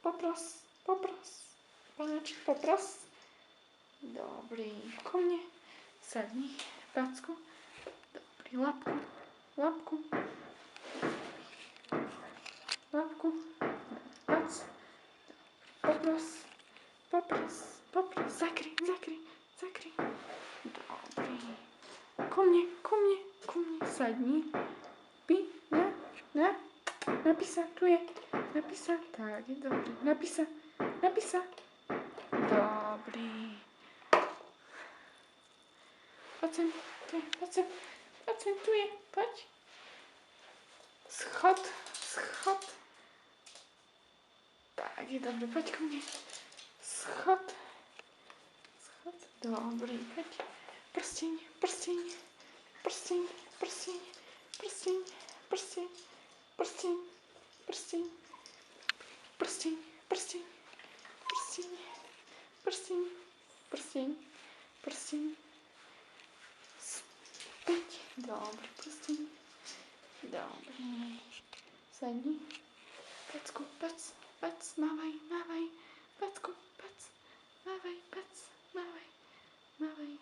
Popros. Pánačik, popros. Dobrý. Ku mne. Sadni. Packu. Dobrý. Lapku. Pac. Popros. Zakry. Dobrý. Ku mne. Sadni. Napísa. Tu je. Napísa. Tak, je dobrý. Napísa. Dobrý. Poď sem, tu je. Poď. Schod. Tak, je dobrý. Poď ku mne. Schod. Dobrý. Poď. Prsteň. Prsteň. Späť. Dobrý, prsteň. Dobrý. Sadni. Pecku, pec. Mávaj. Pecku, pec. Mávaj. Mávaj. Dobrý.